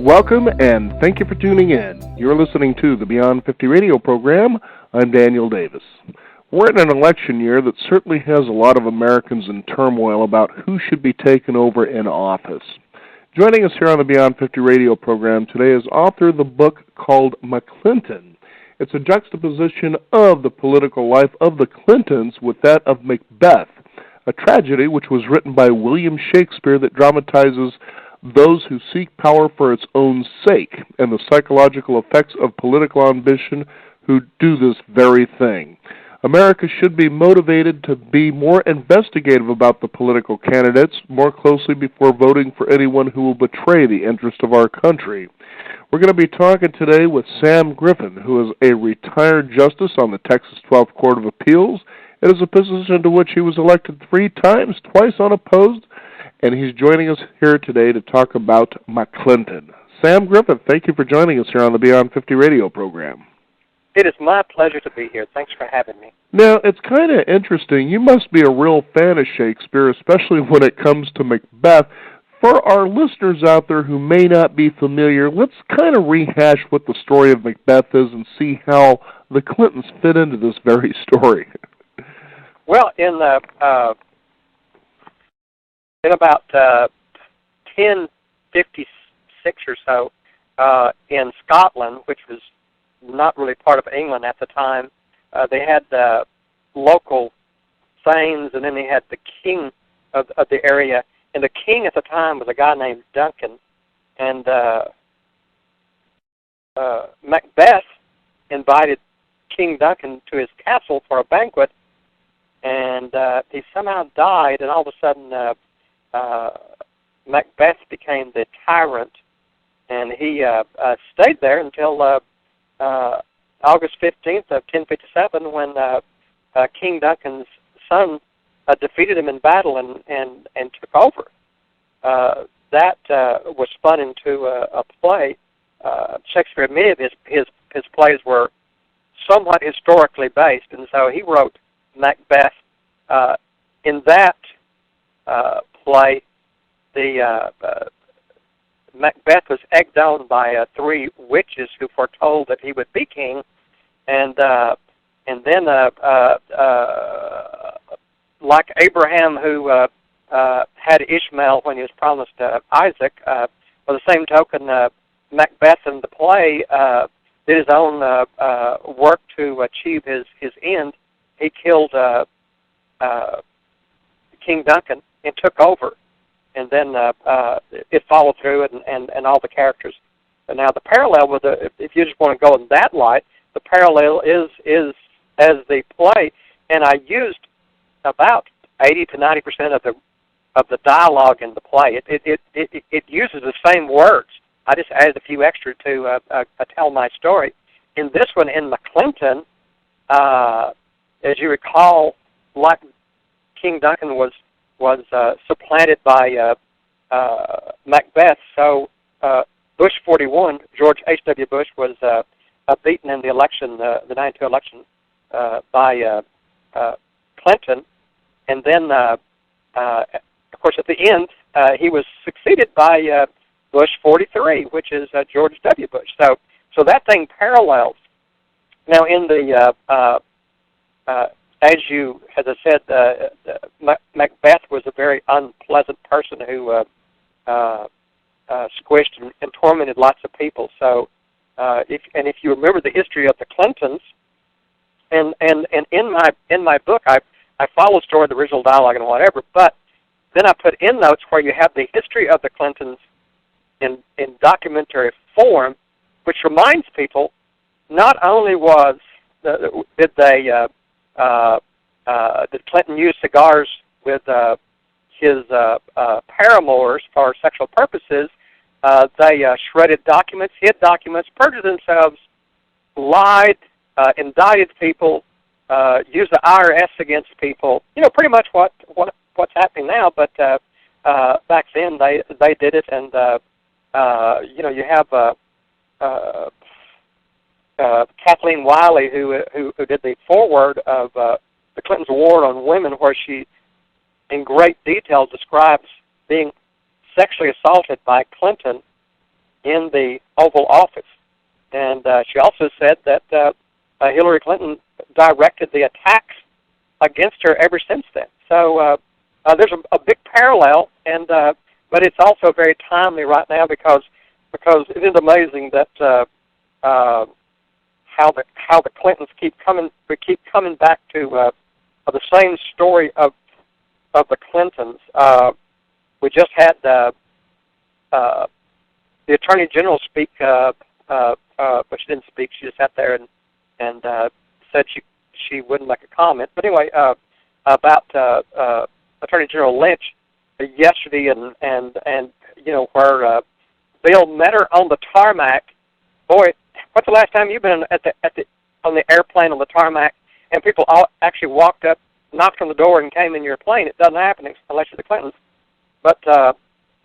Welcome and thank you for tuning in. You're listening to the Beyond 50 radio program. I'm Daniel Davis. We're in an election year that certainly has a lot of Americans in turmoil about who should be taken over in office. Joining us here on the Beyond 50 radio program today is author of the book called MacClinton. It's a juxtaposition of the political life of the Clintons with that of Macbeth, a tragedy which was written by William Shakespeare that dramatizes those who seek power for its own sake and the psychological effects of political ambition who do this very thing. America should be motivated to be more investigative about the political candidates more closely before voting for anyone who will betray the interest of our country. We're going to be talking today with Sam Griffin, who is a retired justice on the Texas 12th Court of Appeals. It is a position to which he was elected 3 times, twice unopposed, and he's joining us here today to talk about MacClinton. Sam Griffin, thank you for joining us here on the Beyond 50 radio program. It is my pleasure to be here. Thanks for having me. Now, it's kind of interesting. You must be a real fan of Shakespeare, especially when it comes to Macbeth. For our listeners out there who may not be familiar, let's kind of rehash what the story of Macbeth is and see how the Clintons fit into this very story. Well, in about 1056 or so, in Scotland, which was not really part of England at the time, they had local thanes, and then they had the king of the area. And the king at the time was a guy named Duncan. And Macbeth invited King Duncan to his castle for a banquet, and he somehow died, and all of a sudden Macbeth became the tyrant, and he stayed there until August 15th of 1057, when King Duncan's son defeated him in battle and took over. That was spun into a play. Shakespeare admitted his plays were somewhat historically based, and so he wrote Macbeth. In that play, the Macbeth was egged on by 3 witches who foretold that he would be king, and then like Abraham, who had Ishmael when he was promised Isaac, by the same token, Macbeth in the play did his own work to achieve his end. He killed King Duncan and took over. And then it followed through, and all the characters. And now the parallel with if you just want to go in that light, the parallel is as the play, and I used about 80 to 90% of the dialogue in the play. It uses the same words. I just added a few extra to tell my story. In this one, in MacClinton, as you recall, like King Duncan was supplanted by Macbeth. So Bush 41, George H.W. Bush, was beaten in the election, the 92 election, by Clinton. And then, of course, at the end, he was succeeded by Bush 43, which is George W. Bush. So that thing parallels. Now, in the as I said, Macbeth was a very unpleasant person who squished and tormented lots of people. So, if you remember the history of the Clintons, and in my book, I follow the story, the original dialogue, and whatever. But then I put endnotes where you have the history of the Clintons in documentary form, which reminds people not only did Clinton use cigars with his paramours for sexual purposes, they shredded documents, hid documents, perjured themselves, lied, indicted people, used the IRS against people. You know, pretty much what's happening now. But back then they did it, and you have Kathleen Wiley, who did the foreword of the Clintons' War on Women, where she, in great detail, describes being sexually assaulted by Clinton in the Oval Office. And she also said that Hillary Clinton directed the attacks against her ever since then. So there's a big parallel, and but it's also very timely right now because it is amazing that how the Clintons keep coming back to the same story of the Clintons. We just had the Attorney General speak, but she didn't speak. She just sat there and said she wouldn't make a comment. But anyway, about Attorney General Lynch yesterday, and you know, where Bill met her on the tarmac. Boy, what's the last time you've been on the airplane on the tarmac, and people all actually walked up, knocked on the door, and came in your plane? It doesn't happen unless you're the Clintons. But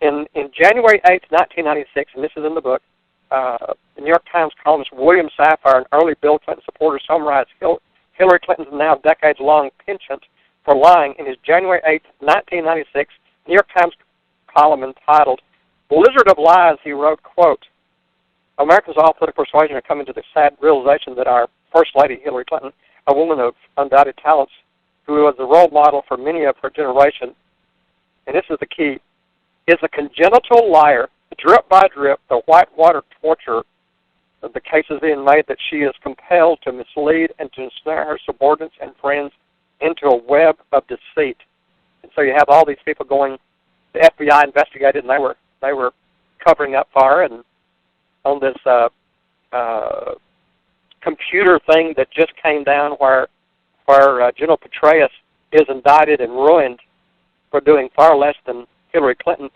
in January 8th, 1996, and this is in the book, the New York Times columnist William Safire, an early Bill Clinton supporter, summarized Hillary Clinton's now decades-long penchant for lying in his January 8th, 1996 New York Times column entitled "Blizzard of Lies." He wrote, quote, "Americans of all political persuasion are coming to the sad realization that our First Lady, Hillary Clinton, a woman of undoubted talents, who was the role model for many of her generation," and this is the key, "is a congenital liar. Drip by drip, the whitewater torture of the cases being made that she is compelled to mislead and to ensnare her subordinates and friends into a web of deceit." And so you have all these people going, the FBI investigated, and they were covering up for her, and on this computer thing that just came down where General Petraeus is indicted and ruined for doing far less than Hillary Clinton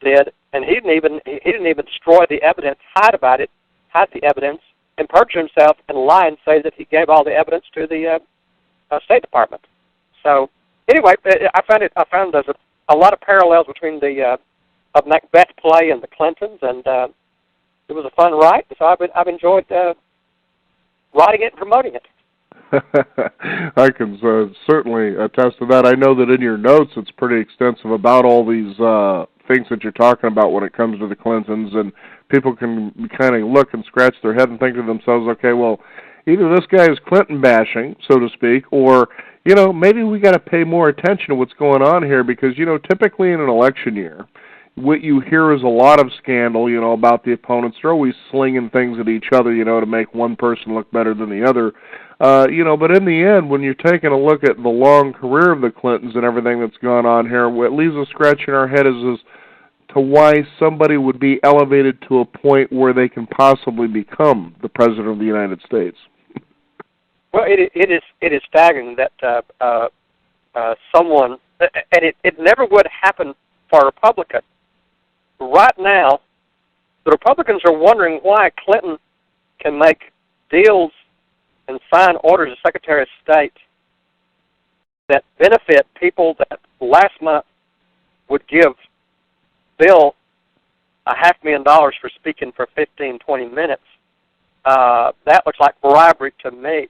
did, and he didn't even destroy the evidence, hide the evidence, and perjure himself and lie and say that he gave all the evidence to the State Department. So anyway, I found there's a lot of parallels between the MacBeth play and the Clintons, and it was a fun write. So I've enjoyed writing it and promoting it. I can certainly attest to that. I know that in your notes it's pretty extensive about all these things that you're talking about when it comes to the Clintons, and people can kind of look and scratch their head and think to themselves, okay, well, either this guy is Clinton bashing, so to speak, or, you know, maybe we got to pay more attention to what's going on here, because, you know, typically in an election year, what you hear is a lot of scandal, you know, about the opponents. They're always slinging things at each other, you know, to make one person look better than the other. You know, but in the end, when you're taking a look at the long career of the Clintons and everything that's gone on here, what leaves us scratching our head is to why somebody would be elevated to a point where they can possibly become the President of the United States. Well, it is staggering that someone, and it never would happen for a Republican. Right now, the Republicans are wondering why Clinton can make deals and sign orders as Secretary of State that benefit people that last month would give Bill $500,000 for speaking for 15, 20 minutes. That looks like bribery to me.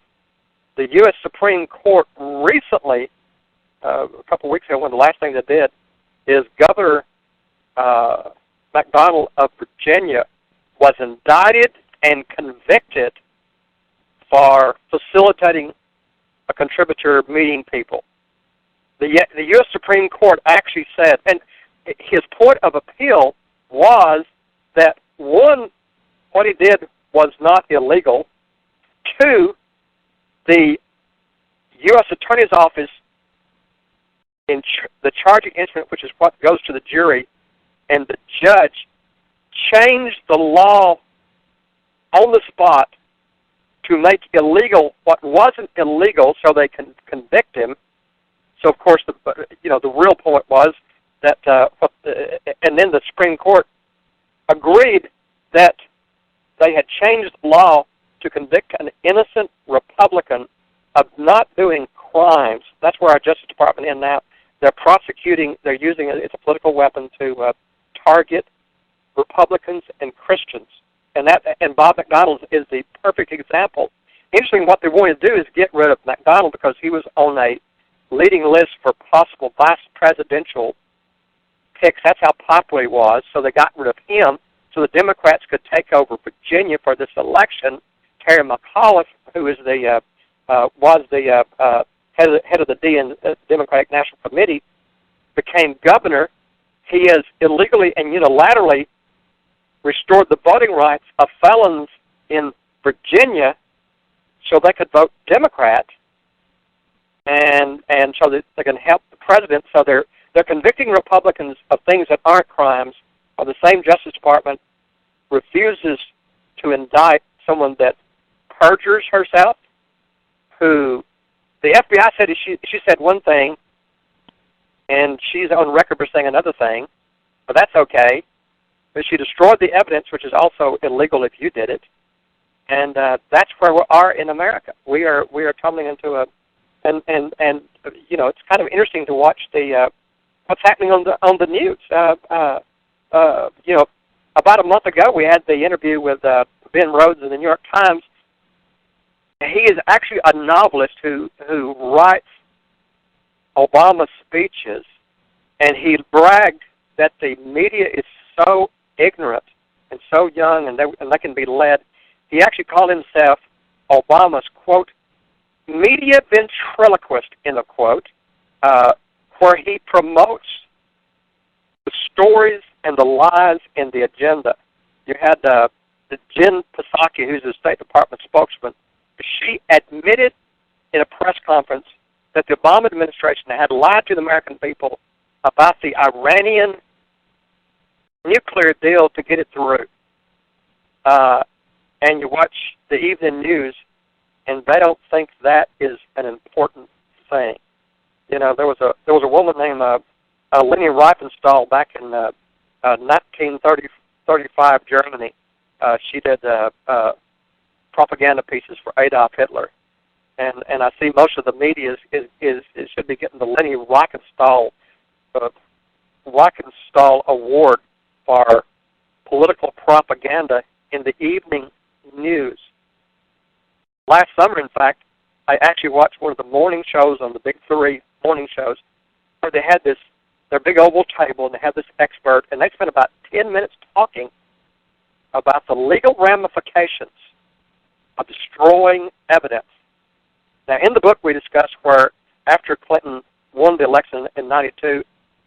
The U.S. Supreme Court recently, a couple of weeks ago, one of the last things they did is Governor McDonnell of Virginia was indicted and convicted for facilitating a contributor meeting people. The U.S. Supreme Court actually said, and his point of appeal was that, one, what he did was not illegal. Two, the U.S. Attorney's Office, in the charging instrument, which is what goes to the jury, and the judge changed the law on the spot to make illegal what wasn't illegal, so they can convict him. So, of course, the real point was that, and then the Supreme Court agreed that they had changed the law to convict an innocent Republican of not doing crimes. That's where our Justice Department is now. They're prosecuting, they're using it as a political weapon to target Republicans and Christians. And Bob McDonnell is the perfect example. Interesting, what they wanted to do is get rid of McDonnell because he was on a leading list for possible vice presidential picks. That's how popular he was, so they got rid of him. so the Democrats could take over Virginia for this election. Terry McAuliffe, who is was the head of the Democratic National Committee, became governor. He has illegally and unilaterally restored the voting rights of felons in Virginia so they could vote Democrat, and so that they can help the president. So they're convicting Republicans of things that aren't crimes, while the same Justice Department refuses to indict someone that perjures herself, who the FBI said she said one thing, and she's on record for saying another thing, but that's okay. But she destroyed the evidence, which is also illegal if you did it, and that's where we are in America. We are tumbling into and it's kind of interesting to watch what's happening on the news. About a month ago, we had the interview with Ben Rhodes in the New York Times. He is actually a novelist who writes Obama speeches, and he bragged that the media is so ignorant and so young, and they can be led. He actually called himself Obama's, quote, media ventriloquist, in a quote, where he promotes the stories and the lies in the agenda. You had the Jen Psaki, who's the State Department spokesman. She admitted in a press conference that the Obama administration had lied to the American people about the Iranian nuclear deal to get it through. And you watch the evening news, and they don't think that is an important thing. You know, there was a woman named Leni Riefenstahl back in 1935 Germany. She did propaganda pieces for Adolf Hitler, and I see most of the media is should be getting the Leni Riefenstahl Award for political propaganda in the evening news. Last summer, in fact, I actually watched one of the morning shows on the big three morning shows, where they had their big oval table, and they had this expert, and they spent about 10 minutes talking about the legal ramifications of destroying evidence. Now, in the book we discuss where after Clinton won the election in '92,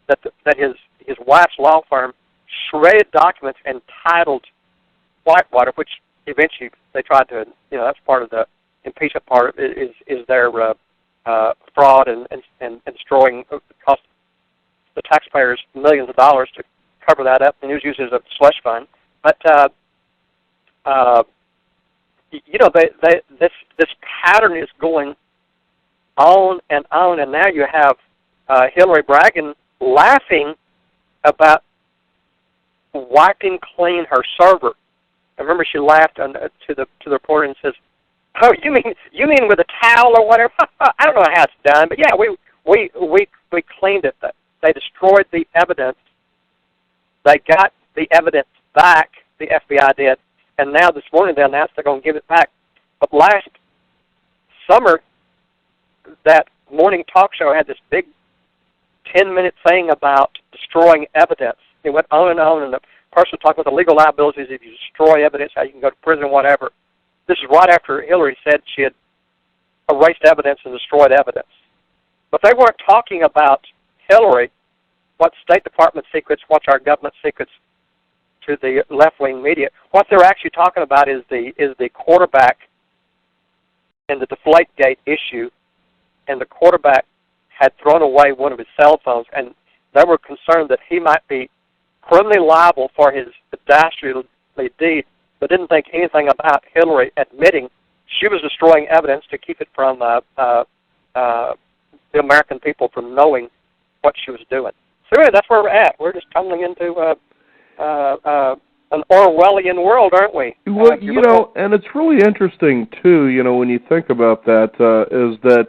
that his wife's law firm shredded documents entitled Whitewater, which eventually they tried to, that's part of the impeachment part is their fraud and destroying, cost the taxpayers millions of dollars to cover that up, and he was used as a slush fund. But this pattern is going on, and now you have Hillary bragging, laughing about wiping clean her server. I remember she laughed to the reporter and says, "Oh, you mean with a towel or whatever?" I don't know how it's done, but yeah, we cleaned it. They destroyed the evidence. They got the evidence back. The FBI did, and now this morning they announced they're going to give it back. But last summer, that morning talk show had this big 10-minute thing about destroying evidence. It went on, and the person talked about the legal liabilities if you destroy evidence, how you can go to prison, whatever. This is right after Hillary said she had erased evidence and destroyed evidence. But they weren't talking about Hillary, what's State Department secrets, what's our government secrets to the left-wing media. What they're actually talking about is the quarterback and the Deflategate issue, and the quarterback had thrown away one of his cell phones, and they were concerned that he might be criminally liable for his dastardly deed, but didn't think anything about Hillary admitting she was destroying evidence to keep it from the American people from knowing what she was doing. So anyway, that's where we're at. We're just tumbling into an Orwellian world, aren't we? Well, and it's really interesting, too, when you think about that, is that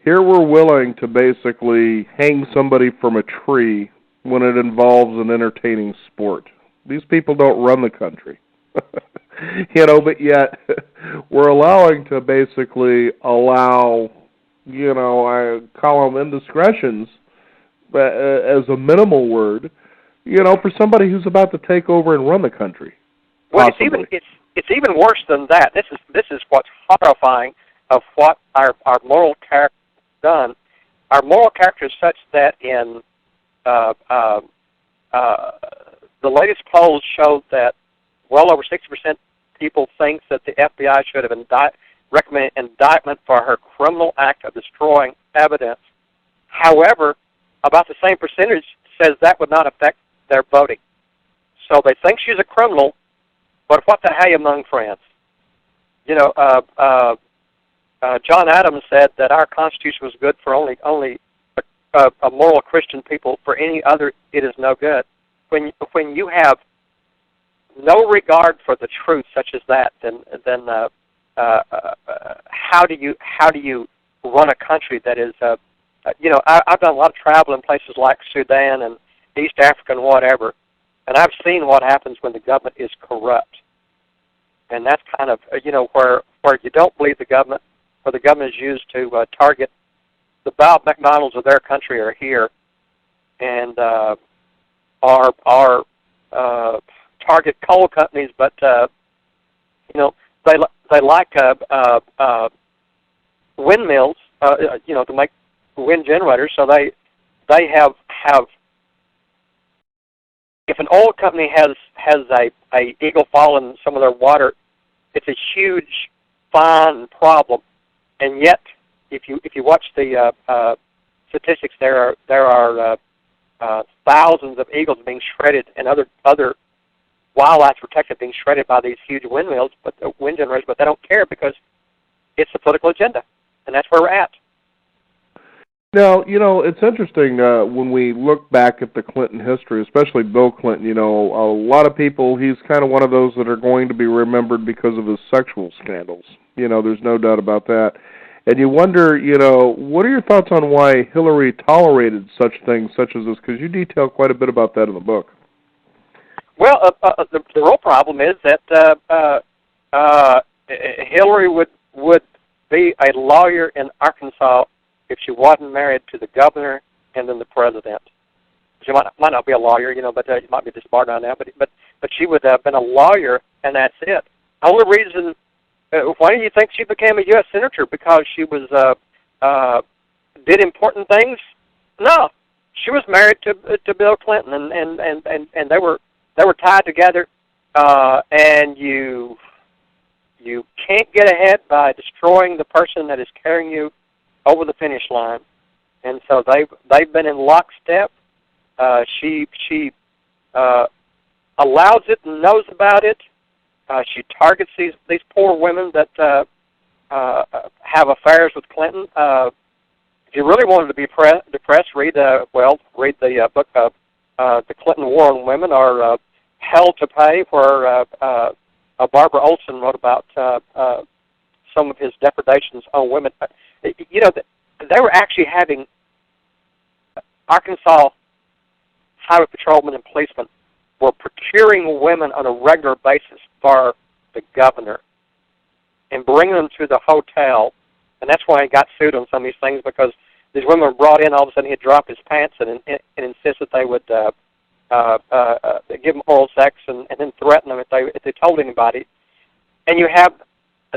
here we're willing to basically hang somebody from a tree when it involves an entertaining sport. These people don't run the country. But yet we're allowing to basically allow, I call them indiscretions, as a minimal word, for somebody who's about to take over and run the country. Well, it's even worse than that. This is what's horrifying of what our moral character has done. Our moral character is such that in the latest polls showed that well over 60% people think that the FBI should have recommended indictment for her criminal act of destroying evidence. However, about the same percentage says that would not affect their voting. So they think she's a criminal, but what the hey among friends? John Adams said that our Constitution was good for only a moral Christian people. For any other, it is no good. When you have no regard for the truth such as that, then how do you run a country that is I've done a lot of travel in places like Sudan and East Africa and whatever, and I've seen what happens when the government is corrupt, and that's kind of where you don't believe the government, where the government is used to target the Bob McDonald's of their country are here, and are target coal companies, but they like windmills, to make wind generators. So they have if an oil company has a eagle fall in some of their water, it's a huge fine problem, and yet if you watch the statistics, there are thousands of eagles being shredded and other wildlife protected being shredded by these huge windmills, but wind generators, but they don't care because it's a political agenda, and that's where we're at. Now, it's interesting when we look back at the Clinton history, especially Bill Clinton, a lot of people, he's kind of one of those that are going to be remembered because of his sexual scandals. There's no doubt about that. And you wonder, what are your thoughts on why Hillary tolerated such things such as this? Because you detail quite a bit about that in the book. Well, the real problem is that Hillary would be a lawyer in Arkansas if she wasn't married to the governor and then the president. She might not be a lawyer, but she might be just smart on that. But she would have been a lawyer, and that's it. The only reason, why do you think she became a U.S. senator? Because she was did important things? No, she was married to Bill Clinton, and they were tied together. And you can't get ahead by destroying the person that is carrying you over the finish line, and so they've been in lockstep. She allows it and knows about it. She targets these poor women that have affairs with Clinton. If you really wanted to be depressed, read the book The Clinton War on Women, or Hell to Pay, where Barbara Olson wrote about some of his depredations on women. They were actually having Arkansas highway patrolmen and policemen were procuring women on a regular basis for the governor and bringing them to the hotel. And that's why he got sued on some of these things, because these women were brought in, all of a sudden he'd drop his pants and insist that they would give them oral sex and then threaten them if they told anybody. And you have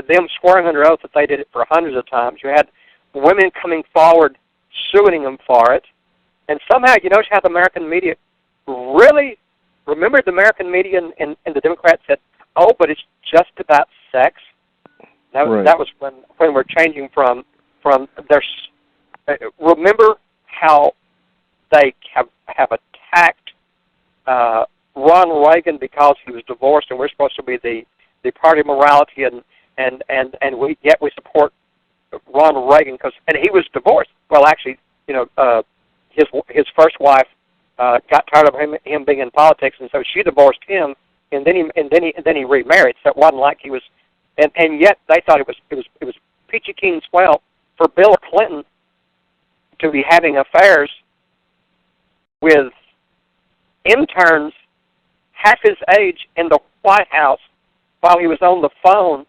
them swearing under oath that they did it for hundreds of times. You had women coming forward suing them for it. And somehow, you notice how the American media really remembered the American media, and the Democrats said, oh, but it's just about sex. That was when we're changing from their... remember how they have attacked Ron Reagan because he was divorced, and we're supposed to be the party of morality, and we support Ronald Reagan and he was divorced. Well, actually, his first wife got tired of him being in politics, and so she divorced him, and then he remarried. So it wasn't like he was, and yet they thought it was peachy keen swell for Bill Clinton to be having affairs with interns half his age in the White House while he was on the phone.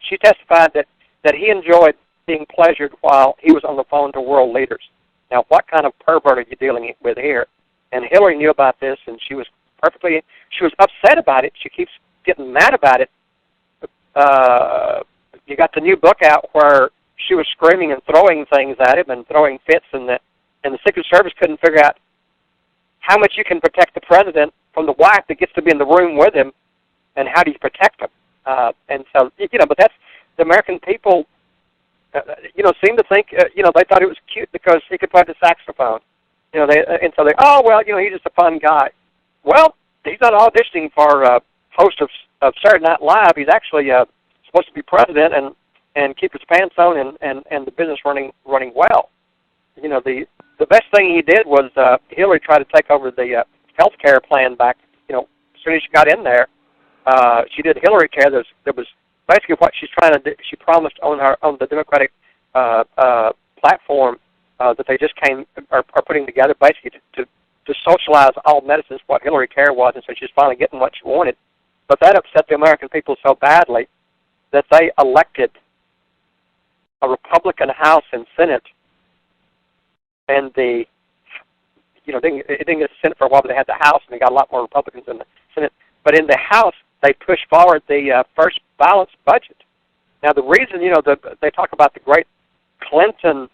She testified that he enjoyed being pleasured while he was on the phone to world leaders. Now, what kind of pervert are you dealing with here? And Hillary knew about this, and she was upset about it. She keeps getting mad about it. You got the new book out where she was screaming and throwing things at him and throwing fits, and the Secret Service couldn't figure out how much you can protect the president from the wife that gets to be in the room with him, and how do you protect him? And so, but that's the American people, seem to think, they thought it was cute because he could play the saxophone. And so oh, well, he's just a fun guy. Well, he's not auditioning for host of Saturday Night Live. He's actually supposed to be president and keep his pants on and the business running well. The best thing he did was Hillary tried to take over the health care plan back. As soon as she got in there, she did Hillary Care. There was basically what she's trying to do. She promised on the Democratic platform that they just are putting together, basically to socialize all medicines, what Hillary Care was, and so she's finally getting what she wanted. But that upset the American people so badly that they elected a Republican House and Senate, and it didn't get the Senate for a while, but they had the House, and they got a lot more Republicans in the Senate. But in the House, they pushed forward the first balanced budget. Now, the reason, they talk about the great Clinton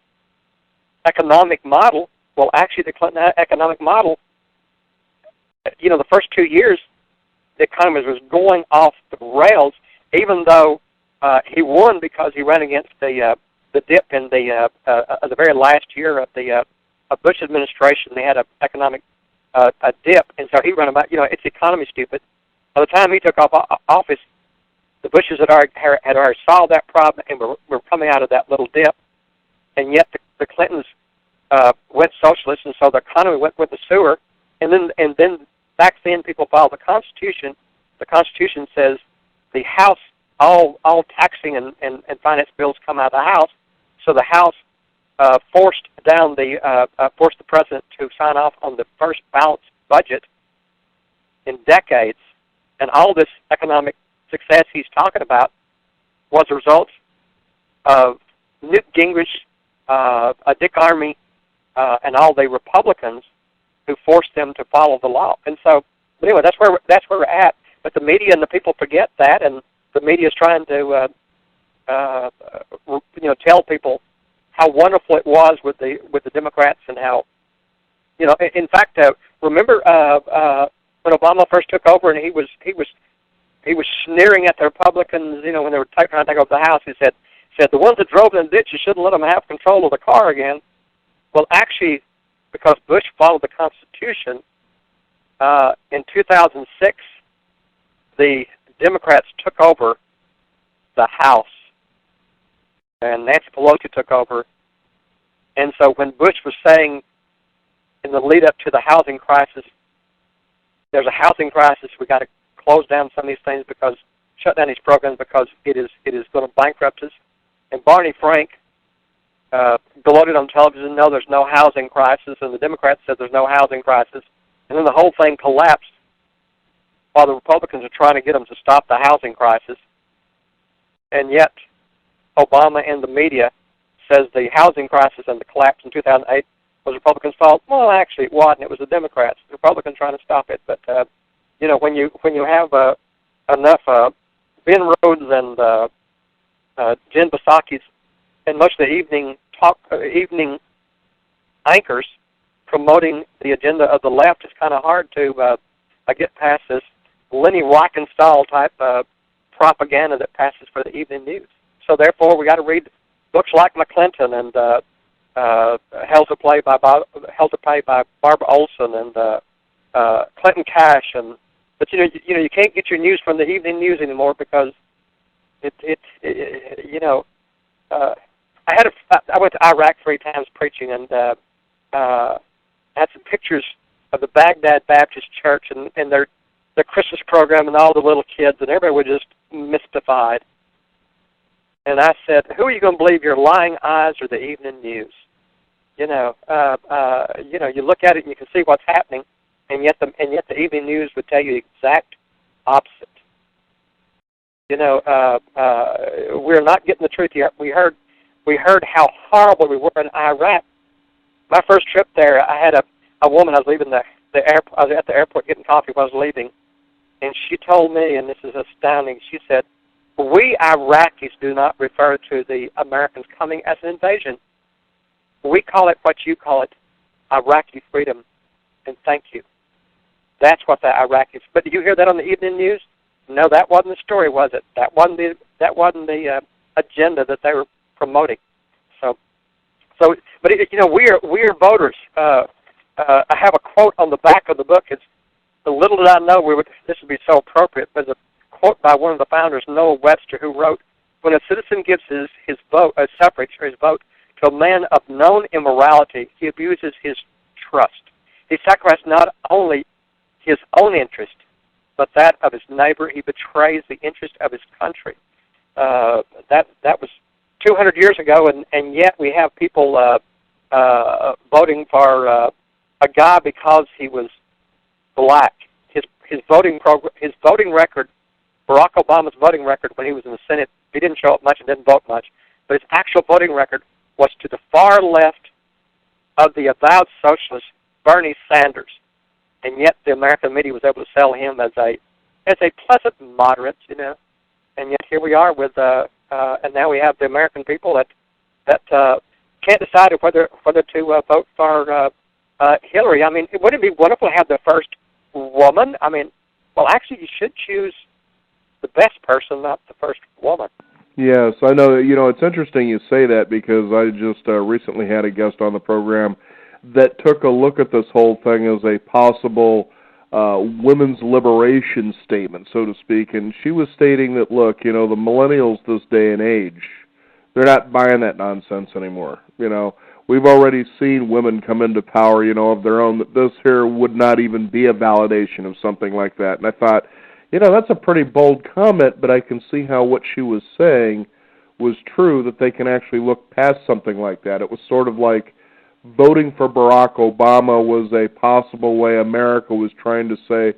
economic model. Well, actually, the Clinton economic model, the first 2 years, the economy was going off the rails, even though he won because he ran against the dip in the very last year of the Bush administration. They had an economic a dip, and so he ran about, it's economy stupid. By the time he took office, the Bushes had already solved that problem and were coming out of that little dip, and yet the Clintons went socialist, and so the economy went with the sewer. And then back then, people followed the Constitution. The Constitution says the House, all taxing and finance bills come out of the House. So the House forced the president to sign off on the first balanced budget in decades, and all this economic success he's talking about was a result of Newt Gingrich, Dick Armey, and all the Republicans who forced them to follow the law. And so, but anyway, that's where we're at. But the media and the people forget that, and the media is trying to, tell people how wonderful it was with the Democrats and how, in fact, remember when Obama first took over and he was sneering at the Republicans, when they were trying to take over the House. He said the ones that drove in the ditch, you shouldn't let them have control of the car again. Well, actually, because Bush followed the Constitution, in 2006, the Democrats took over the House, and Nancy Pelosi took over. And so when Bush was saying in the lead-up to the housing crisis, there's a housing crisis, we got to close down some of these things shut down these programs because it is going to bankrupt us. And Barney Frank gloated on television, no, there's no housing crisis, and the Democrats said there's no housing crisis. And then the whole thing collapsed while the Republicans are trying to get them to stop the housing crisis. And yet, Obama and the media says the housing crisis and the collapse in 2008 was Republicans' fault. Well, actually, it wasn't. It was the Democrats, the Republicans trying to stop it. But when you have enough Ben Rhodes and Jen Psaki's and most of the evening anchors promoting the agenda of the left, it's kind of hard to get past this Lenny Reichenstahl type propaganda that passes for the evening news. So therefore, we got to read books like MacClinton and Hell to Pay by Barbara Olson and Clinton Cash, but you can't get your news from the evening news anymore because I went to Iraq 3 times preaching, and I had some pictures of the Baghdad Baptist Church and their Christmas program and all the little kids, and everybody was just mystified. And I said, who are you going to believe, your lying eyes or the evening news? You look at it and you can see what's happening, and yet the evening news would tell you the exact opposite. We're not getting the truth yet. We heard how horrible we were in Iraq. My first trip there, I had a woman. I was leaving the I was at the airport getting coffee while I was leaving, and she told me, and this is astounding, she said, we Iraqis do not refer to the Americans coming as an invasion. We call it what you call it, Iraqi freedom, and thank you. That's what the Iraqis. But did you hear that on the evening news? No, that wasn't the story, was it? That wasn't the agenda that they were promoting. But we are voters. I have a quote on the back of the book. It's little did I know this would be so appropriate. There's a quote by one of the founders, Noah Webster, who wrote, "When a citizen gives his vote, suffrage or his vote, to a man of known immorality, he abuses his trust. He sacrifices not only his own interest, but that of his neighbor. He betrays the interest of his country." That was 200 years ago, and yet we have people voting for a guy because he was black. His voting record, Barack Obama's voting record when he was in the Senate, he didn't show up much and didn't vote much, but his actual voting record was to the far left of the avowed socialist Bernie Sanders, and yet the American media was able to sell him as a pleasant moderate, and yet here we are with and now we have the American people that can't decide whether to vote for Hillary. I mean, wouldn't it be wonderful to have the first woman? I mean, well, actually, you should choose the best person, not the first woman. Yes, I know. It's interesting you say that because I just recently had a guest on the program that took a look at this whole thing as a possible women's liberation statement, so to speak, and she was stating that, look, the millennials this day and age, they're not buying that nonsense anymore. We've already seen women come into power, of their own, that this here would not even be a validation of something like that. And I thought, that's a pretty bold comment, but I can see how what she was saying was true, that they can actually look past something like that. It was sort of like voting for Barack Obama was a possible way America was trying to say,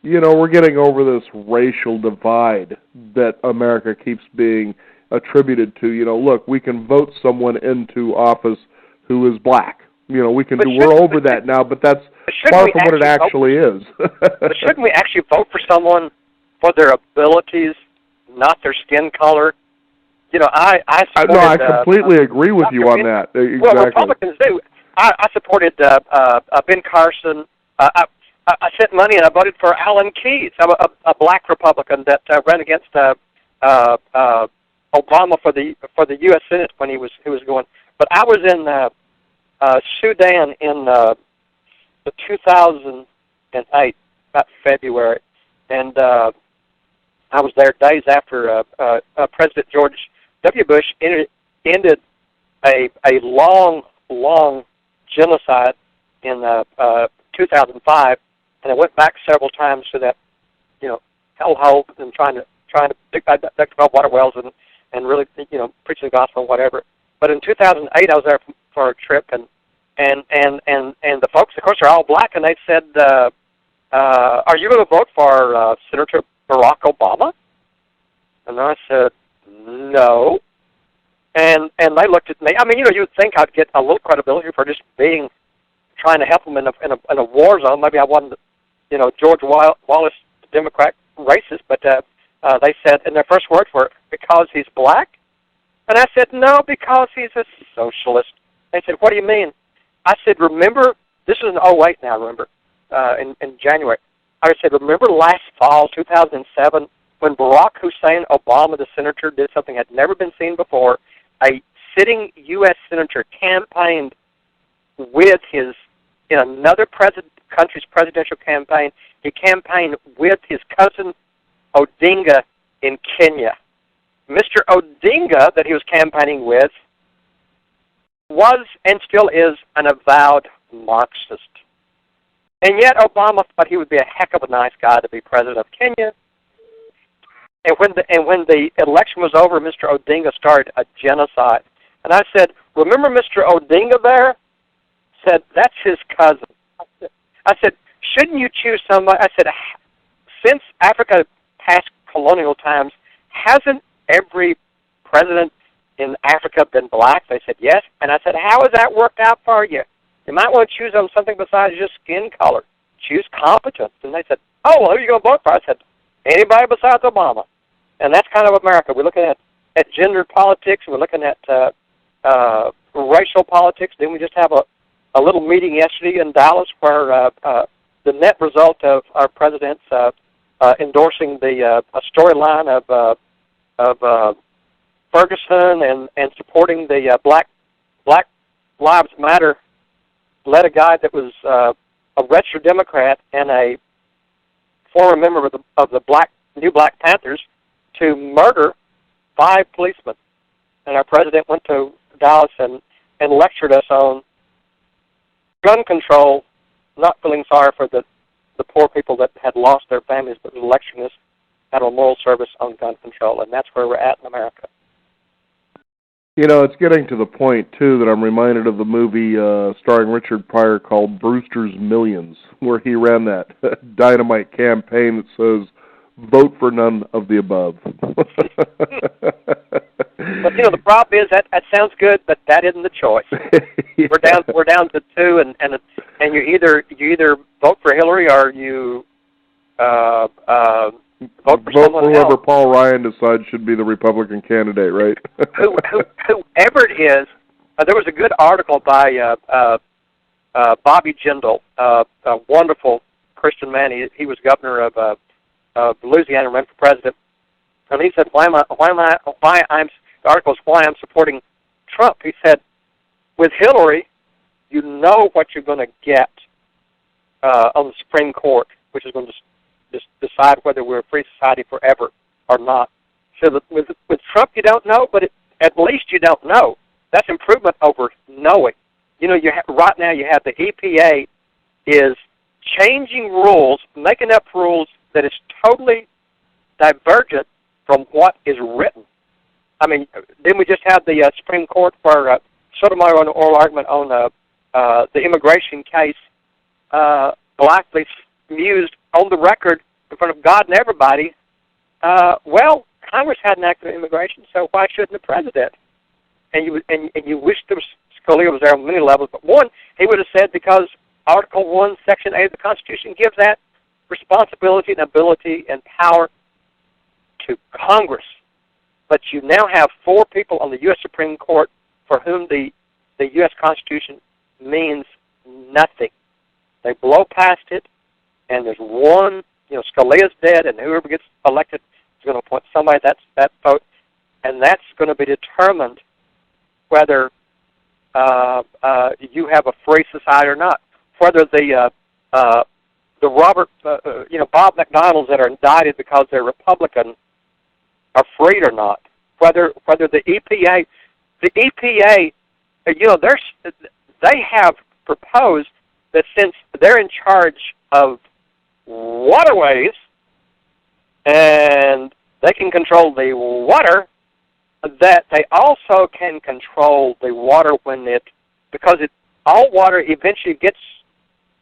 we're getting over this racial divide that America keeps being attributed to. Look, we can vote someone into office who is black. We're over that now, but that's far from what it actually is. But shouldn't we actually vote for someone for their abilities, not their skin color? I completely agree with you on that. Exactly. Well, Republicans do. I supported Ben Carson. I sent money and I voted for Alan Keyes, a black Republican that ran against Obama for the U.S. Senate when he was going. But I was in Sudan in the 2008, about February, and I was there days after President George W. Bush ended a long genocide in 2005, and I went back several times to that, hellhole and trying to dig up water wells and really, preach the gospel and whatever. But in 2008, I was there for a trip, and the folks, of course, are all black, and they said, "Are you going to vote for Senator Barack Obama?" And I said, "No." And they looked at me. I mean, you'd think I'd get a little credibility for just trying to help them in a war zone. Maybe I wasn't, George Wallace, Democrat, racist, but they said, and their first words were, "Because he's black?" And I said, "No, because he's a socialist." They said, "What do you mean?" I said, "Remember, this is in 2008 now, remember, in January. I said, remember last fall, 2007, when Barack Hussein Obama, the senator, did something that had never been seen before? A sitting U.S. senator campaigned with in another country's presidential campaign. He campaigned with his cousin Odinga in Kenya. Mr. Odinga, that he was campaigning with, was and still is an avowed Marxist. And yet Obama thought he would be a heck of a nice guy to be president of Kenya. And when the election was over, Mr. Odinga started a genocide. And I said, "Remember Mr. Odinga there?" Said, "That's his cousin." I said, "Shouldn't you choose somebody?" I said, "Since Africa past colonial times, hasn't every president in Africa been black?" They said, "Yes." And I said, "How has that worked out for you? You might want to choose on something besides just skin color. choose competence. And they said, oh, well, who are you going to vote for? I said, anybody besides Obama. And that's kind of America. We're looking at gender politics. We're looking at racial politics. Then we just have a little meeting yesterday in Dallas where the net result of our president's endorsing the storyline of Ferguson and supporting the Black Lives Matter led a guy that was a registered Democrat and a former member of the New Black Panthers to murder 5 policemen. And our president went to Dallas and lectured us on gun control, not feeling sorry for the poor people that had lost their families, but lecturing us at a moral service on gun control. And that's where we're at in America. You know, it's getting to the point, too, that I'm reminded of the movie starring Richard Pryor called Brewster's Millions, where he ran that dynamite campaign that says, vote for none of the above. But, you know, the problem is that sounds good, but that isn't the choice. Yeah. We're down to 2, and you either vote for Hillary or you vote for someone whoever else. Paul Ryan decides should be the Republican candidate, right? Whoever it is, there was a good article by Bobby Jindal, a wonderful Christian man. He was governor of Louisiana and ran for president. And he said, the article is why I'm supporting Trump. He said, with Hillary, you know what you're going to get on the Supreme Court, which is going to decide whether we're a free society forever or not. So that with Trump, you don't know, but at least you don't know. That's improvement over knowing. You know, right now you have the EPA is changing rules, making up rules that is totally divergent from what is written. I mean, then we just had the Supreme Court where Sotomayor on an oral argument on the immigration case blackly mused on the record in front of God and everybody, well, Congress hadn't acted on immigration, so why shouldn't the president? And you wish there was, Scalia was there on many levels, but one, he would have said because Article 1, Section 8 of the Constitution gives that responsibility and ability and power to Congress. But you now have 4 people on the U.S. Supreme Court for whom the U.S. Constitution means nothing. They blow past it, and there's one, you know, Scalia's dead, and whoever gets elected is going to appoint somebody that vote, and that's going to be determined whether you have a free society or not. Whether the Bob McDonald's that are indicted because they're Republican are freed or not. Whether the EPA, you know, they have proposed that since they're in charge of waterways and they can control the water, that they also can control the water because all water eventually gets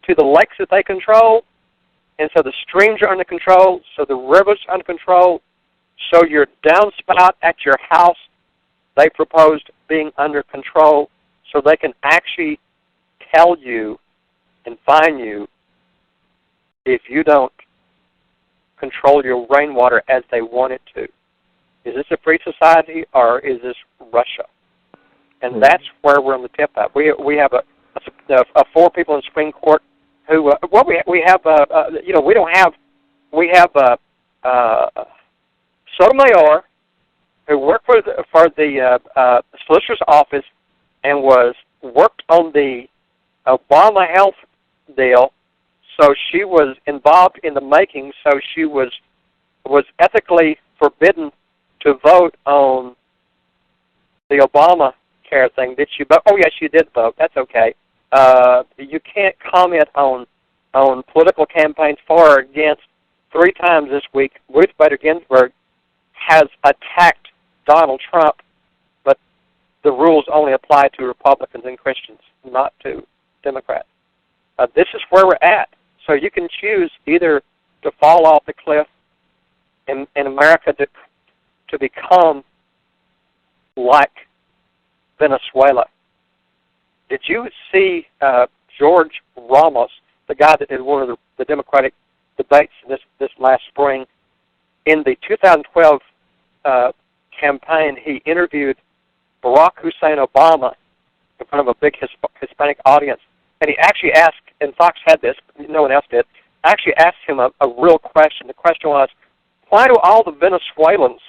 to the lakes that they control, and so the streams are under control, so the rivers are under control, so your downspout at your house, they proposed being under control, so they can actually tell you and fine you if you don't control your rainwater as they want it to. Is this a free society or is this Russia? And that's where we're on the tip of. We have a 4 people in the Supreme Court who we have Sotomayor, who worked for the solicitor's office and worked on the Obama health deal, so she was involved in the making. So she was ethically forbidden to vote on the Obamacare thing. Did she vote? Oh, yes, she did vote. That's okay. You can't comment on political campaigns for or against. 3 times this week, Ruth Bader Ginsburg has attacked Donald Trump, but the rules only apply to Republicans and Christians, not to Democrats. This is where we're at. So you can choose either to fall off the cliff in America to become like Venezuela. Did you see George Ramos the guy that did one of the Democratic debates this last spring. In the 2012 campaign, he interviewed Barack Hussein Obama in front of a big Hispanic audience, and he actually asked, and Fox had this, no one else did, actually asked him a real question. The question was, why do all the Venezuelans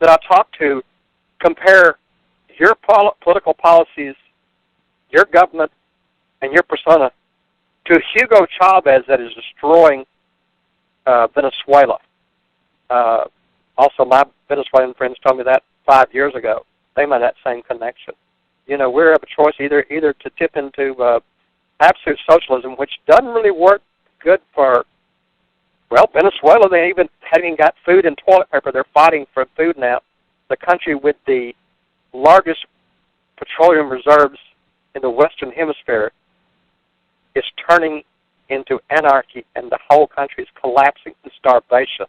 that I talk to compare your political policies, your government, and your persona to Hugo Chavez that is destroying Venezuela? Also, my Venezuelan friends told me that 5 years ago. They made that same connection. You know, we have a choice either to tip into absolute socialism, which doesn't really work good for, well, Venezuela. They haven't got food and toilet paper. They're fighting for food now. The country with the largest petroleum reserves in the Western Hemisphere is turning into anarchy, and the whole country is collapsing to starvation.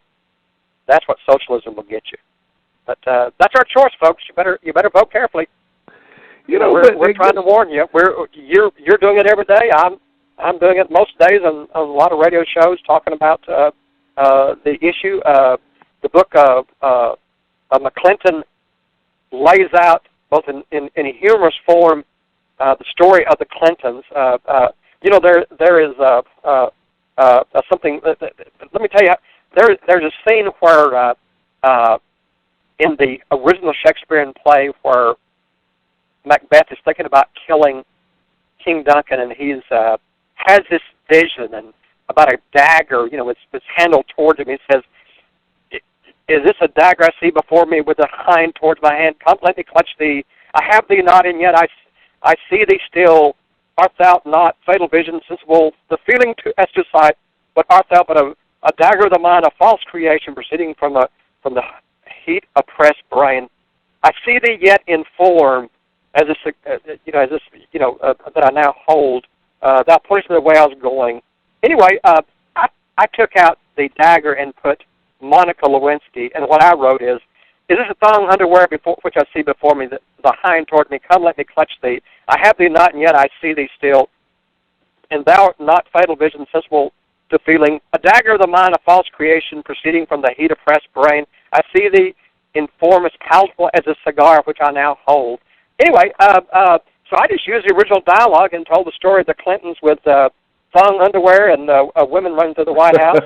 That's what socialism will get you. But that's our choice, folks. You better vote carefully. You know, we're trying to warn you. You're doing it every day. I'm doing it most days on a lot of radio shows talking about the issue. The book MacClinton lays out both in a humorous form the story of the Clintons. You know, there is something. Let me tell you. There's a scene where in the original Shakespearean play where Macbeth is thinking about killing King Duncan, and he's has this vision and about a dagger. You know, it's handled towards him. He says, "Is this a dagger I see before me with a hind towards my hand? Come, let me clutch thee. I have thee not, and yet I see thee still. Art thou not fatal vision, sensible the feeling as to sight? But art thou but a dagger of the mind, a false creation proceeding from the heat oppressed brain? I see thee yet in form, as this, that I now hold. Thou pointest to the way I was going." Anyway, I took out the dagger and put Monica Lewinsky, and what I wrote is this a thong underwear which I see before me, the hind toward me? Come, let me clutch thee. I have thee not, and yet I see thee still. And thou art not fatal vision, sensible to feeling. A dagger of the mind, a false creation, proceeding from the heat oppressed brain. I see thee in form as palatable as a cigar which I now hold. Anyway, so I just used the original dialogue and told the story of the Clintons with thong underwear and women running through the White House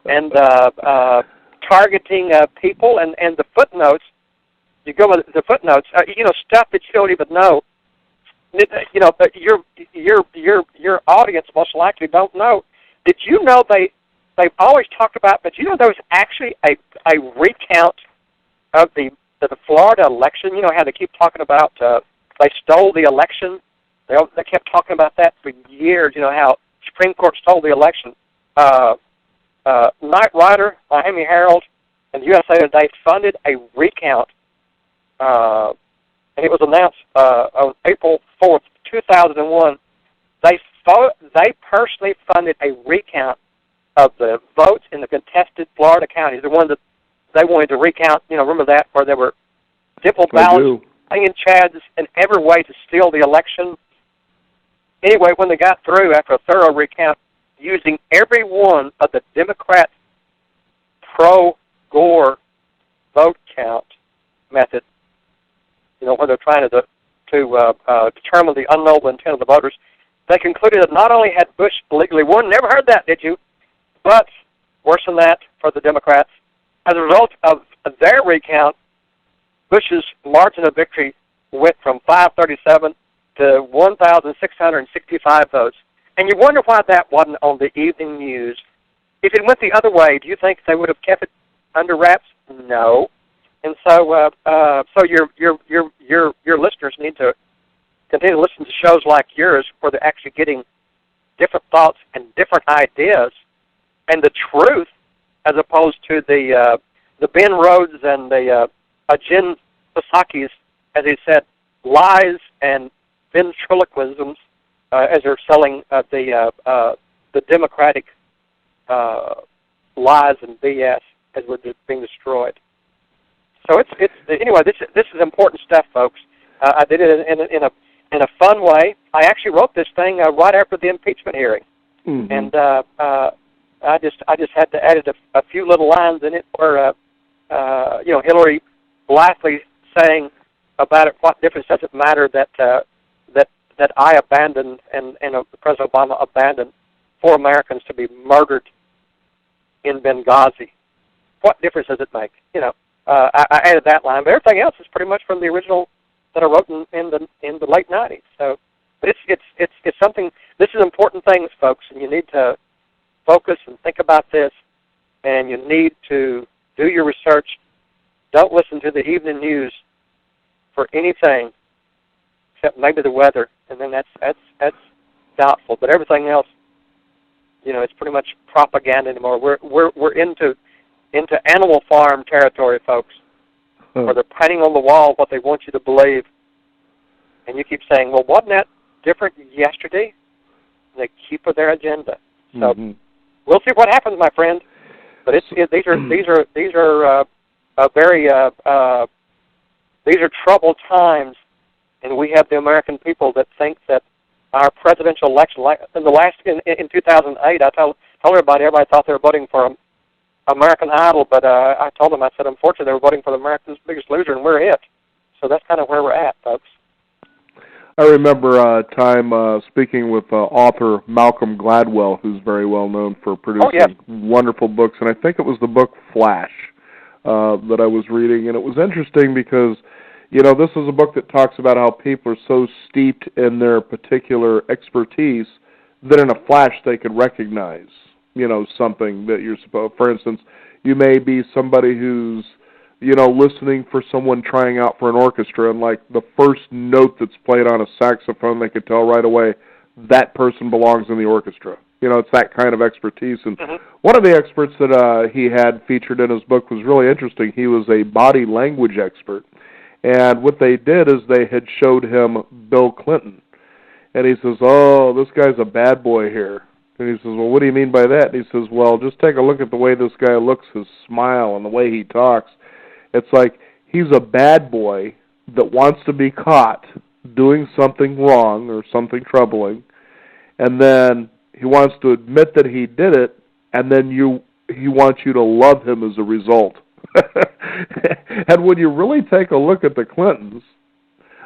and targeting people and the footnotes. You go with the footnotes, stuff that you don't even know. But your audience most likely don't know. Did you know they've always talked about? But you know there was actually a recount of the Florida election. You know how they keep talking about they stole the election. They kept talking about that for years. You know how Supreme Court stole the election. Knight Rider, Miami Herald, and USA Today funded a recount, and it was announced on April 4th, 2001. They personally funded a recount of the votes in the contested Florida counties, the one that they wanted to recount. You know, remember that, where there were dimple ballots, hanging chads, and every way to steal the election. Anyway, when they got through after a thorough recount, using every one of the Democrat pro-Gore vote count method, where they're trying to determine the unknowable intent of the voters, they concluded that not only had Bush legally won, never heard that, did you? But worse than that for the Democrats, as a result of their recount, Bush's margin of victory went from 537 to 1,665 votes. And you wonder why that wasn't on the evening news. If it went the other way, do you think they would have kept it under wraps? No. And so, your listeners need to continue to listen to shows like yours, where they're actually getting different thoughts and different ideas, and the truth, as opposed to the Ben Rhodes and the Jen Psaki's, as he said, lies and ventriloquisms, as they're selling the Democratic lies and BS as we're being destroyed. So it's anyway. This is important stuff, folks. I did it in a in a fun way. I actually wrote this thing right after the impeachment hearing, and I just had to edit a few little lines in it where Hillary blithely saying about it, what difference does it matter that I abandoned and President Obama abandoned 4 Americans to be murdered in Benghazi? What difference does it make? I added that line, but everything else is pretty much from the original that I wrote in the late '90s. So, but it's something. This is important things, folks, and you need to focus and think about this, and you need to do your research. Don't listen to the evening news for anything except maybe the weather, and then that's doubtful. But everything else, it's pretty much propaganda anymore. We're into Animal Farm territory, folks, where they're painting on the wall what they want you to believe, and you keep saying, "Well, wasn't that different yesterday?" And they keep with their agenda. So we'll see what happens, my friend. But these are troubled times, and we have the American people that think that our presidential election, in 2008, I told everybody thought they were voting for American Idol, but I told them, I said, unfortunately, they were voting for America's Biggest Loser, and we're it. So that's kind of where we're at, folks. I remember a time speaking with author Malcolm Gladwell, who's very well known for producing wonderful books, and I think it was the book Flash that I was reading, and it was interesting because, this is a book that talks about how people are so steeped in their particular expertise that in a flash they could recognize, something that you're supposed. For instance, you may be somebody who's, listening for someone trying out for an orchestra, and like the first note that's played on a saxophone, they could tell right away that person belongs in the orchestra. It's that kind of expertise. And one of the experts that he had featured in his book was really interesting. He was a body language expert. And what they did is they had showed him Bill Clinton. And he says, "Oh, this guy's a bad boy here." And he says, "Well, what do you mean by that?" And he says, "Well, just take a look at the way this guy looks, his smile, and the way he talks. It's like he's a bad boy that wants to be caught doing something wrong or something troubling, and then he wants to admit that he did it, and then he wants you to love him as a result." And when you really take a look at the Clintons,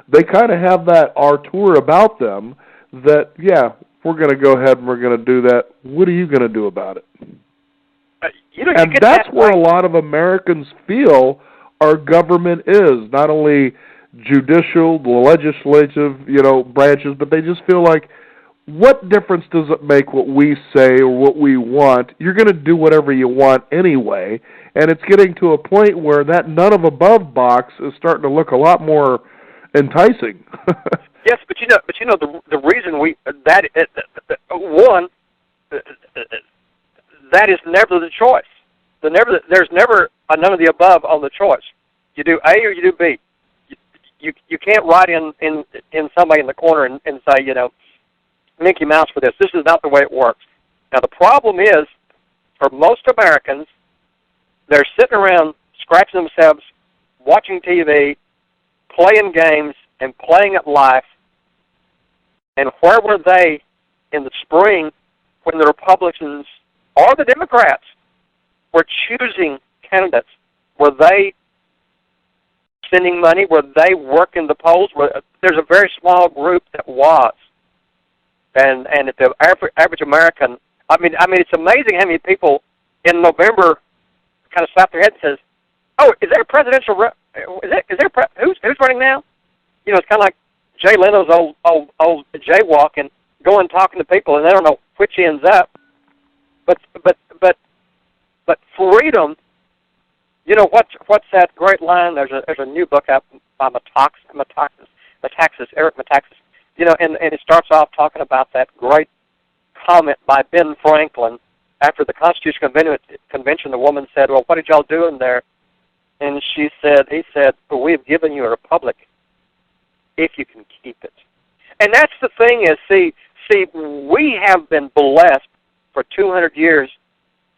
they kind of have that auteur about them that, we're going to go ahead and we're going to do that. What are you going to do about it? And that's where a lot of Americans feel our government is, not only judicial, the legislative, branches, but they just feel like, what difference does it make what we say or what we want? You're going to do whatever you want anyway, and it's getting to a point where that none of above box is starting to look a lot more enticing. Yes, but the reason that is never the choice. There's never a none of the above on the choice. You do A or you do B. You can't write in somebody in the corner and say, Mickey Mouse for this. This is not the way it works. Now, the problem is, for most Americans, they're sitting around scratching themselves, watching TV, playing games, and playing at life. And where were they in the spring when the Republicans or the Democrats were choosing candidates? Were they sending money? Were they working the polls? There's a very small group that was. And if the average American, I mean, it's amazing how many people in November kind of slap their head and says, "Oh, is there a presidential? Who's running now?" It's kind of like Jay Leno's old jaywalking, going talking to people, and they don't know which ends up. But freedom. What's that great line? There's a new book out by Eric Metaxas. And it starts off talking about that great comment by Ben Franklin after the Constitutional Convention. The woman said, "Well, what did y'all do in there?" And he said, "Well, we have given you a republic if you can keep it." And that's the thing is, see, we have been blessed for 200 years,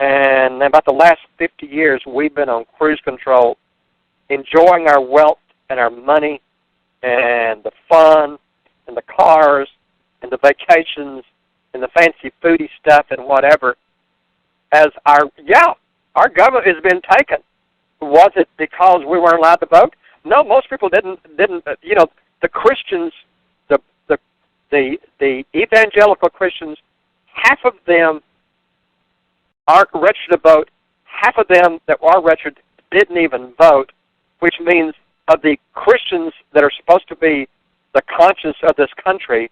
and about the last 50 years, we've been on cruise control, enjoying our wealth and our money and the fun and the cars and the vacations and the fancy foodie stuff and whatever as our government has been taken. Was it because we weren't allowed to vote? No, most people didn't. The Christians, the evangelical Christians, half of them aren't registered to vote. Half of them that are registered didn't even vote, which means of the Christians that are supposed to be the conscience of this country,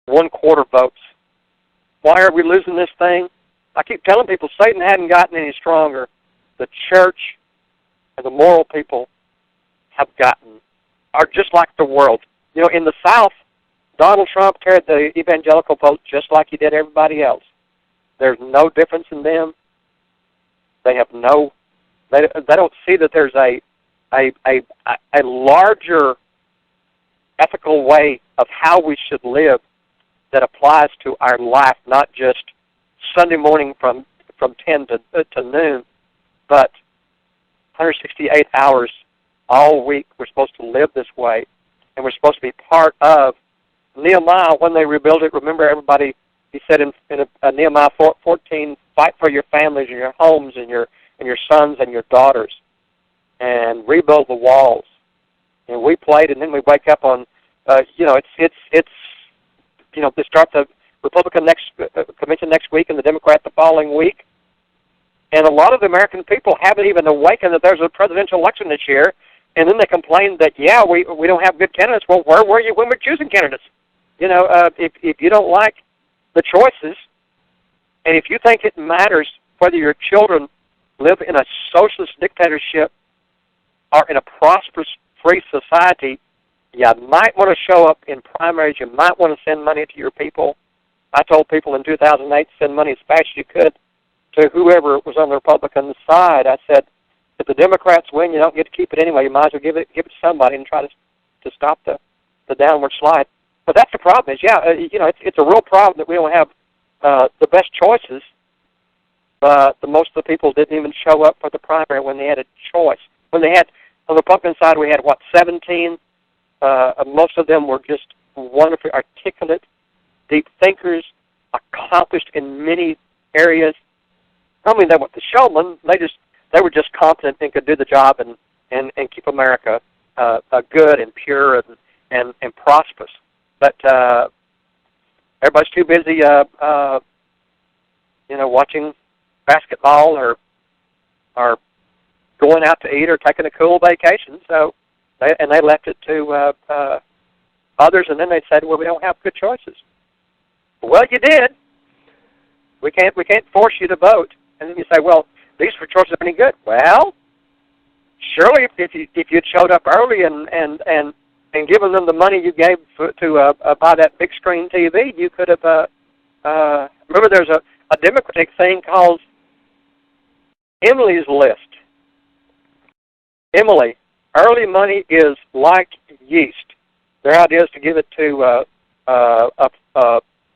1/4 votes. Why are we losing this thing? I keep telling people Satan hadn't gotten any stronger. The church and the moral people are just like the world. In the South, Donald Trump carried the evangelical vote just like he did everybody else. There's no difference in them. They don't see that there's a larger ethical way of how we should live that applies to our life, not just Sunday morning from 10 to noon, but 168 hours all week. We're supposed to live this way, and we're supposed to be part of Nehemiah when they rebuild it. Remember, everybody, he said in Nehemiah 14, fight for your families and your homes and your sons and your daughters, and rebuild the walls. And we played, and then we wake up on, they start the Republican convention next week and the Democrat the following week. And a lot of the American people haven't even awakened that there's a presidential election this year, and then they complain that, we don't have good candidates. Well, where were you when we're choosing candidates? If you don't like the choices, and if you think it matters whether your children live in a socialist dictatorship or in a prosperous, free society, you might want to show up in primaries. You might want to send money to your people. I told people in 2008 send money as fast as you could to whoever was on the Republican side. I said, if the Democrats win, you don't get to keep it anyway. You might as well give it to somebody and try to stop the downward slide. But that's the problem. It's a real problem that we don't have the best choices. But most of the people didn't even show up for the primary when they had a choice. When they had on the Republican side, we had 17. Most of them were just wonderfully articulate, deep thinkers, accomplished in many areas. I mean, they weren't the showmen. They were just competent and could do the job and keep America good and pure and prosperous. But everybody's too busy, watching basketball or going out to eat or taking a cool vacation. So, they left it to others, and then they said, "Well, we don't have good choices." Well, you did. We can't force you to vote. And then you say, "Well, these choices are any good." Well, surely if you'd showed up early and given them the money you gave to buy that big screen TV, you could have. Remember, there's a Democratic thing called Emily's List. Emily, early money is like yeast. Their idea is to give it to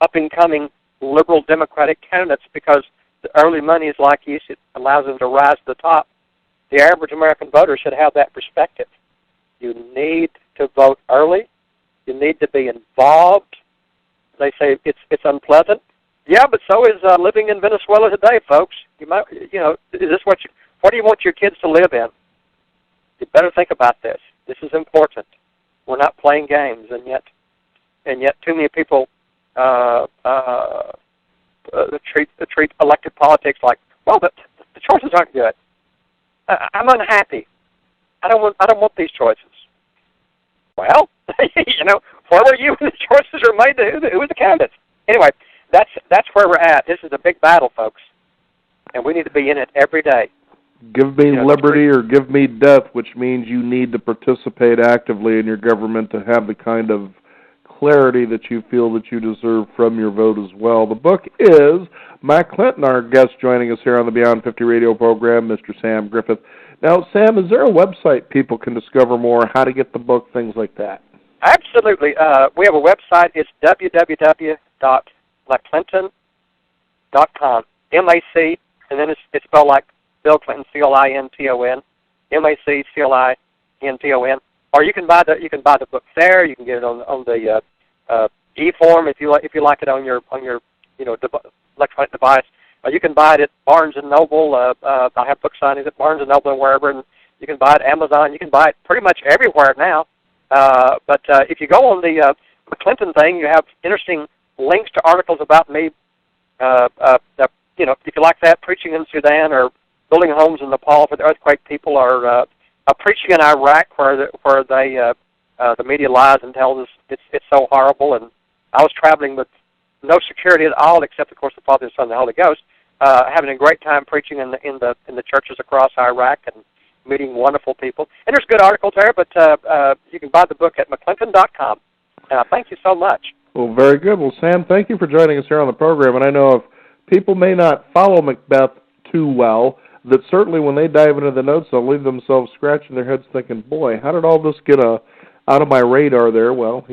up-and-coming liberal Democratic candidates because the early money is like yeast. It allows them to rise to the top. The average American voter should have that perspective. You need to vote early. You need to be involved. They say it's unpleasant. Yeah, but so is living in Venezuela today, folks. Is this what do you want your kids to live in? You better think about this. This is important. We're not playing games, and yet too many people treat elected politics like, well, the choices aren't good. I'm unhappy. I don't want these choices. Well, where were you when the choices are made to who was the candidates? Anyway, that's where we're at. This is a big battle, folks, and we need to be in it every day. Give me liberty or give me death, which means you need to participate actively in your government to have the kind of clarity that you feel that you deserve from your vote as well. The book is MacClinton, our guest joining us here on the Beyond 50 radio program, Mr. Sam Griffith. Now, Sam, is there a website people can discover more, how to get the book, things like that? Absolutely. We have a website. It's www.MacClinton.com. M-A-C, and then it's spelled like Bill Clinton, C-L-I-N-T-O-N, M-A-C-C-L-I-N-T-O-N, or you can buy the book there. You can get it on the e-form if you like it on your electronic device. You can buy it at Barnes and Noble. I have book signings at Barnes and Noble and wherever, and you can buy it at Amazon. You can buy it pretty much everywhere now. But if you go on the MacClinton thing, you have interesting links to articles about me. If you like that, preaching in Sudan or building homes in Nepal for the earthquake people, or preaching in Iraq where the media lies and tells us it's so horrible. And I was traveling with no security at all, except of course the Father, the Son, and the Holy Ghost, having a great time preaching in the churches across Iraq and meeting wonderful people. And there's good articles there, but you can buy the book at MacClinton.com. Thank you so much. Well, very good. Well, Sam, thank you for joining us here on the program. And I know if people may not follow Macbeth too well, that certainly when they dive into the notes, they'll leave themselves scratching their heads thinking, boy, how did all this get out of my radar there? Well,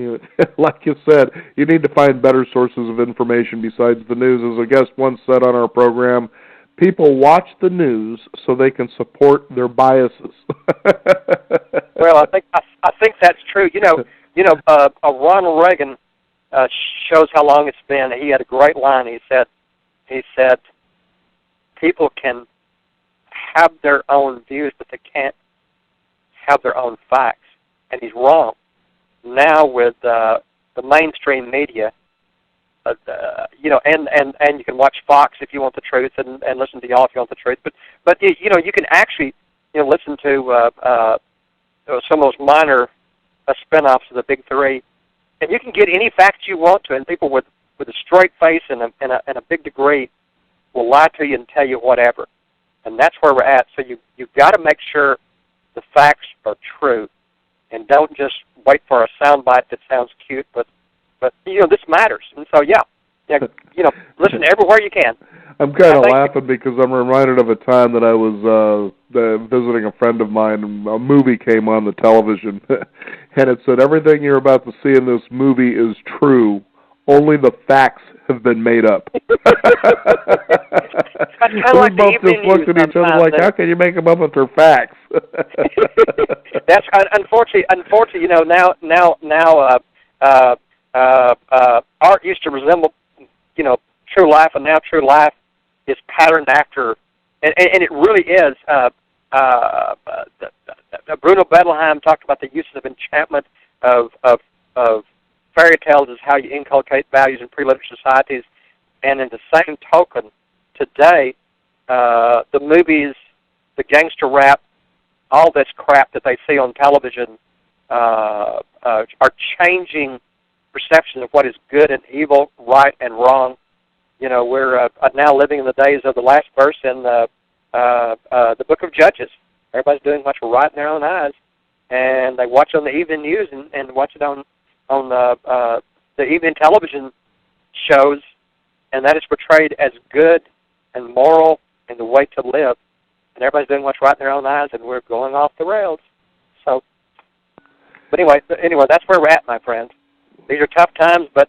like you said, you need to find better sources of information besides the news. As a guest once said on our program, people watch the news so they can support their biases. Well, I think that's true. Ronald Reagan shows how long it's been. He had a great line. He said, people can have their own views, but they can't have their own facts. And he's wrong. Now with the mainstream media, and you can watch Fox if you want the truth, and listen to y'all if you want the truth. But you can actually listen to some of those minor spin-offs of the big three, and you can get any facts you want to. And people with a straight face and a big degree will lie to you and tell you whatever. And that's where we're at. So you've got to make sure the facts are true, and don't just wait for a soundbite that sounds cute. But this matters. And so listen everywhere you can. I'm kind of laughing because I'm reminded of a time that I was visiting a friend of mine, and a movie came on the television, and it said, everything you're about to see in this movie is true. Only the facts have been made up. We both just looked at each other like, how can you make them up if they're facts? That's unfortunately. Now art used to resemble, true life, and now true life is patterned after, and it really is. Bruno Bettelheim talked about the uses of enchantment of fairy tales is how you inculcate values in pre-literate societies, and in the same token, today, the movies, the gangster rap, all this crap that they see on television are changing perceptions of what is good and evil, right and wrong. We're now living in the days of the last verse in the book of Judges. Everybody's doing what's right in their own eyes, and they watch on the evening news and watch it on the evening television shows, and that is portrayed as good and moral and the way to live. And everybody's doing what's right in their own eyes, and we're going off the rails. So, but anyway, that's where we're at, my friends. These are tough times, but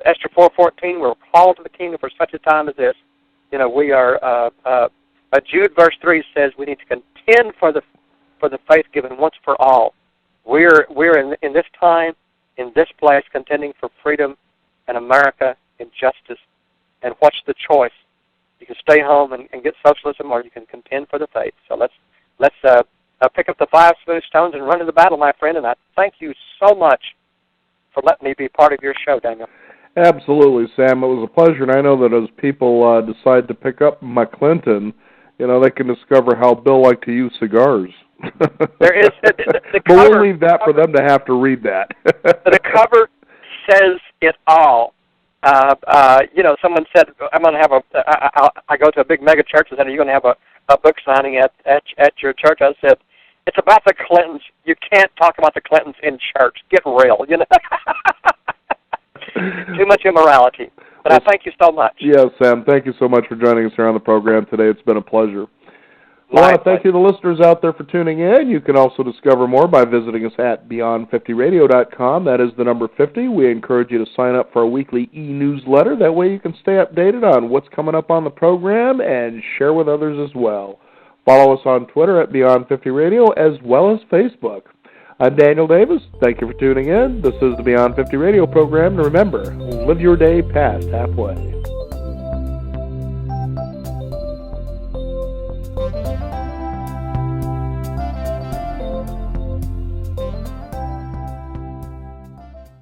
Esther 4:14, we're called to the kingdom for such a time as this. We are. Jude verse 3 says we need to contend for the faith given once for all. We're in this time, in this place, contending for freedom and America and justice. And what's the choice? You can stay home and get socialism, or you can contend for the faith. So let's pick up the 5 smooth stones and run to the battle, my friend. And I thank you so much for letting me be part of your show, Daniel. Absolutely, Sam. It was a pleasure, and I know that as people decide to pick up MacClinton, they can discover how Bill liked to use cigars. There is the but cover, we'll leave that for them to have to read that. The cover says it all. Someone said, I'm going to have I go to a big mega church and said, are you going to have a book signing at your church? I said, it's about the Clintons. You can't talk about the Clintons in church. Get real, Too much immorality. But I thank you so much. Yes, Sam. Thank you so much for joining us here on the program today. It's been a pleasure. I want to thank you, the listeners out there, for tuning in. You can also discover more by visiting us at beyond50radio.com. That is the number 50. We encourage you to sign up for our weekly e-newsletter. That way you can stay updated on what's coming up on the program and share with others as well. Follow us on Twitter at Beyond 50 Radio as well as Facebook. I'm Daniel Davis. Thank you for tuning in. This is the Beyond 50 Radio program. And remember, live your day past halfway.